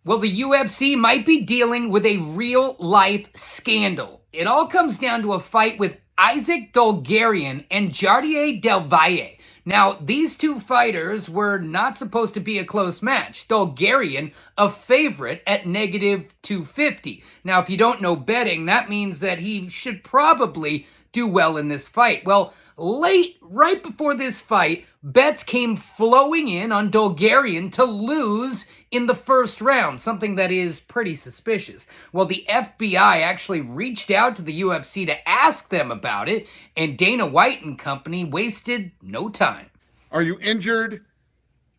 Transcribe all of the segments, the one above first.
Well, the UFC might be dealing with a real-life scandal. It all comes down to a fight with Isaac Dolgarian and Jardier Del Valle. Now, these two fighters were not supposed to be a close match. Dolgarian, a favorite at -250. Now, if you don't know betting, that means that he should probably do well in this fight. Well, right before this fight, bets came flowing in on Dolgarian to lose in the first round, something that is pretty suspicious. Well, the FBI actually reached out to the UFC to ask them about it, and Dana White and company wasted no time. Are you injured?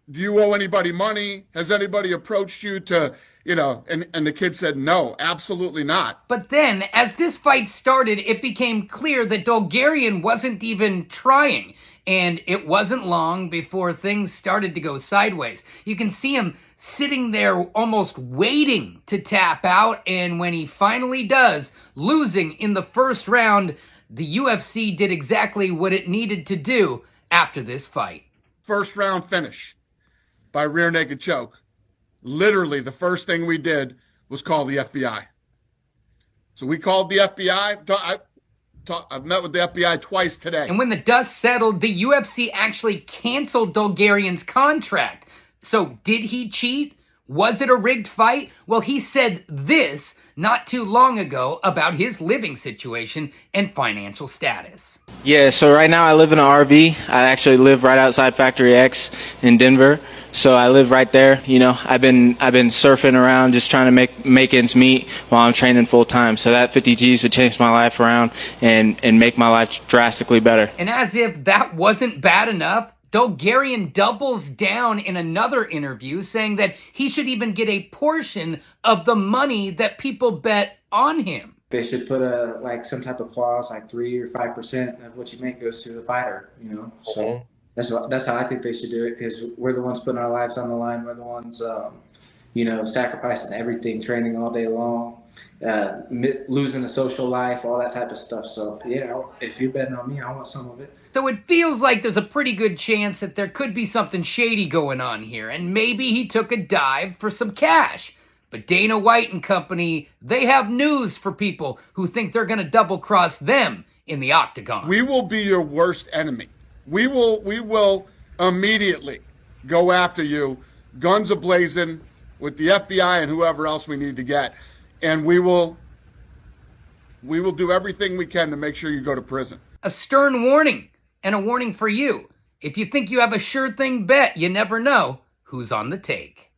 Do you owe anybody money? Has anybody approached you to, and the kid said, no, absolutely not. But then, as this fight started, it became clear that Dolgarian wasn't even trying. And it wasn't long before things started to go sideways. You can see him sitting there almost waiting to tap out. And when he finally does, losing in the first round, the UFC did exactly what it needed to do after this fight. First round finish by rear naked choke. Literally, the first thing we did was call the FBI. So we called the FBI. I've met with the FBI twice today. And when the dust settled, the UFC actually canceled Dolgarian's contract. So did he cheat? Was it a rigged fight? Well, he said this not too long ago about his living situation and financial status. Yeah, so right now I live in an RV. I actually live right outside Factory X in Denver. So I live right there. I've been surfing around just trying to make ends meet while I'm training full time. So that 50 G's would change my life around and make my life drastically better. And as if that wasn't bad enough, Dolgarian doubles down in another interview, saying that he should even get a portion of the money that people bet on him. They should put some type of clause, like 3 or 5% of what you make goes to the fighter. So that's how I think they should do it, because we're the ones putting our lives on the line. We're the ones, sacrificing everything, training all day long, losing the social life, all that type of stuff. So yeah, if you're betting on me, I want some of it. So it feels like there's a pretty good chance that there could be something shady going on here, and maybe he took a dive for some cash. But Dana White and company, they have news for people who think they're going to double-cross them in the octagon. We will be your worst enemy. We will immediately go after you, guns a-blazing, with the FBI and whoever else we need to get. And we will do everything we can to make sure you go to prison. A stern warning, and a warning for you. If you think you have a sure thing bet, you never know who's on the take.